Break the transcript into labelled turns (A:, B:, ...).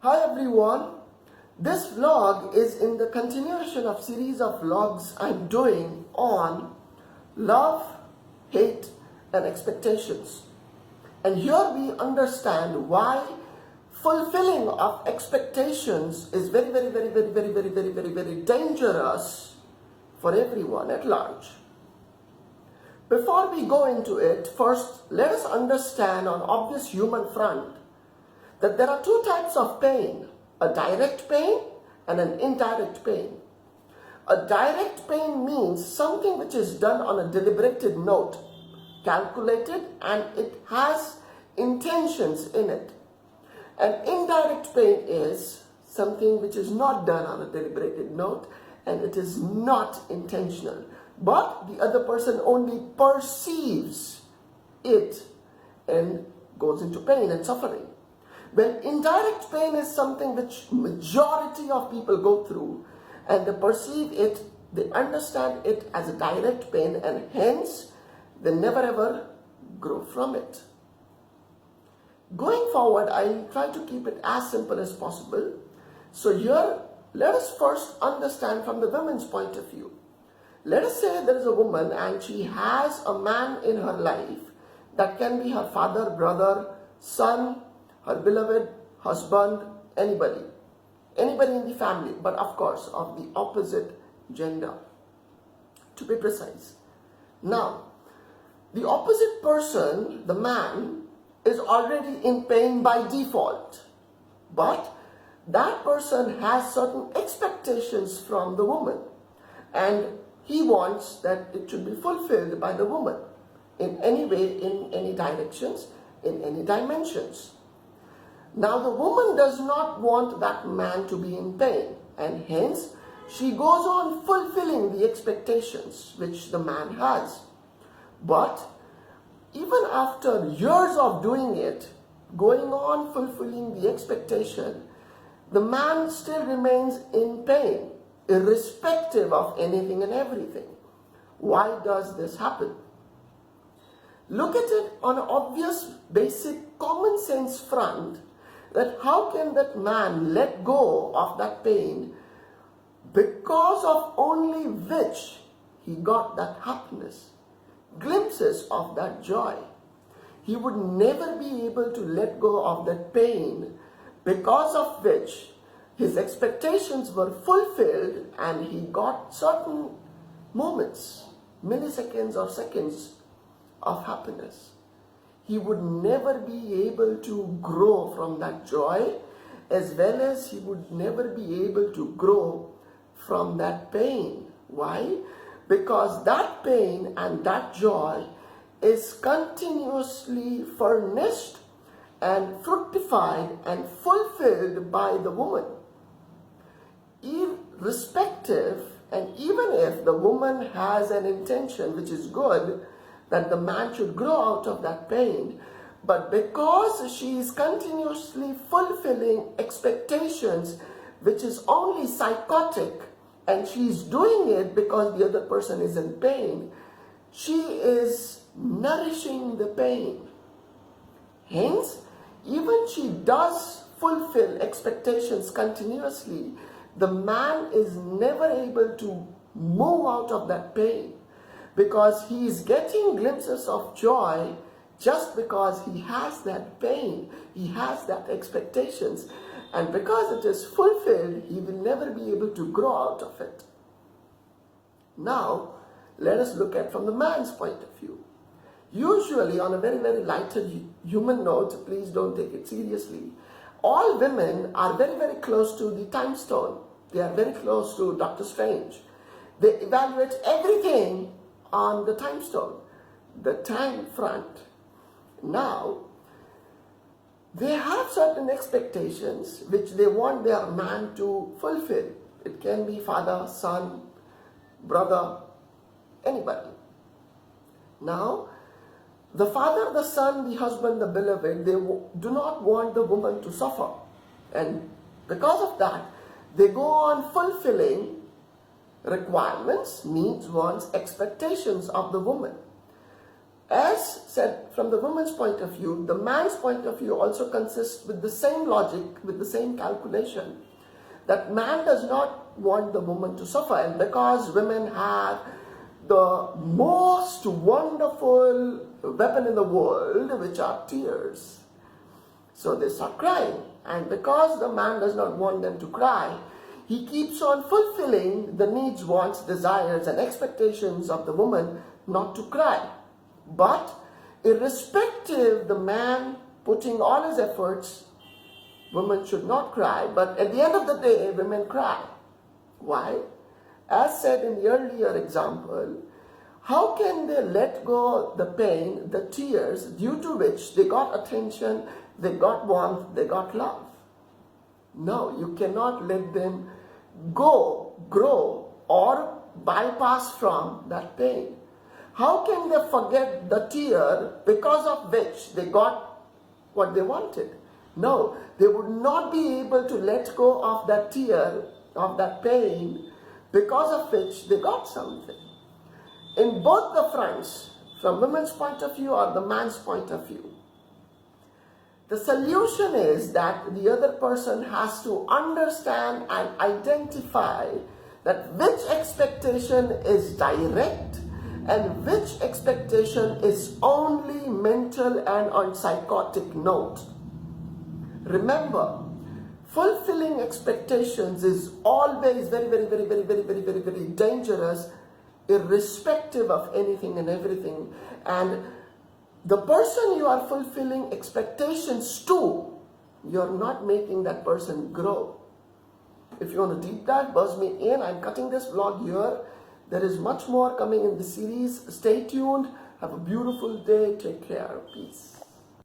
A: Hi everyone, this vlog is in the continuation of series of vlogs I'm doing on love, hate and expectations. And here we understand why fulfilling of expectations is very dangerous for everyone at large. Before we go into it, first let us understand on obvious human front that there are two types of pain, a direct pain and an indirect pain. A direct pain means something which is done on a deliberated note, calculated, and it has intentions in it. An indirect pain is something which is not done on a deliberated note and it is not intentional, but the other person only perceives it and goes into pain and suffering. Well, indirect pain is something which majority of people go through and they perceive it, they understand it as a direct pain and hence they never ever grow from it. Going forward, I'll try to keep it as simple as possible. So here, let us first understand from the woman's point of view. Let us say there is a woman and she has a man in her life that can be her father, brother, son, her beloved husband, anybody in the family, but of course of the opposite gender, to be precise. Now, the opposite person, the man, is already in pain by default, but that person has certain expectations from the woman and he wants that it should be fulfilled by the woman in any way, in any directions, in any dimensions. Now the woman does not want that man to be in pain and hence she goes on fulfilling the expectations which the man has. But even after years of doing it, going on fulfilling the expectation, the man still remains in pain, irrespective of anything and everything. Why does this happen? Look at it on an obvious, basic, common sense front, that how can that man let go of that pain because of only which he got that happiness, glimpses of that joy. He would never be able to let go of that pain because of which his expectations were fulfilled and he got certain moments, milliseconds or seconds of happiness. He would never be able to grow from that joy, as well as he would never be able to grow from that pain. Why? Because that pain and that joy is continuously furnished and fructified and fulfilled by the woman. Irrespective, and even if the woman has an intention which is good, that the man should grow out of that pain, but because she is continuously fulfilling expectations which is only psychotic and she is doing it because the other person is in pain, she is nourishing the pain. Hence, even she does fulfill expectations continuously, the man is never able to move out of that pain, because he is getting glimpses of joy just because he has that pain, he has that expectations, and because it is fulfilled, he will never be able to grow out of it. Now, let us look at from the man's point of view. Usually, on a very lighter human note, please don't take it seriously, all women are very close to the time stone. They are very close to Dr. Strange. They evaluate everything on the time stone, the time front. Now, they have certain expectations which they want their man to fulfill. It can be father, son, brother, anybody. Now, the father, the son, the husband, the beloved, they do not want the woman to suffer. And because of that, they go on fulfilling requirements, needs, wants, expectations of the woman. As said, from the woman's point of view, the man's point of view also consists with the same logic, with the same calculation, that man does not want the woman to suffer. And because women have the most wonderful weapon in the world, which are tears, so they start crying. And because the man does not want them to cry, he keeps on fulfilling the needs, wants, desires, and expectations of the woman not to cry. But irrespective, the man putting all his efforts, women should not cry. But at the end of the day, women cry. Why? As said in the earlier example, how can they let go the pain, the tears, due to which they got attention, they got warmth, they got love? No, you cannot let them go, grow, or bypass from that pain. How can they forget the tear because of which they got what they wanted? No, they would not be able to let go of that tear, of that pain, because of which they got something. In both the fronts, from women's point of view or the man's point of view, the solution is that the other person has to understand and identify that which expectation is direct and which expectation is only mental and on psychotic note. Remember, fulfilling expectations is always very dangerous, irrespective of anything and everything. And the person you are fulfilling expectations to, you're not making that person grow. If you want to deep dive, buzz me in. I'm cutting this vlog here. There is much more coming in the series. Stay tuned. Have a beautiful day. Take care. Peace.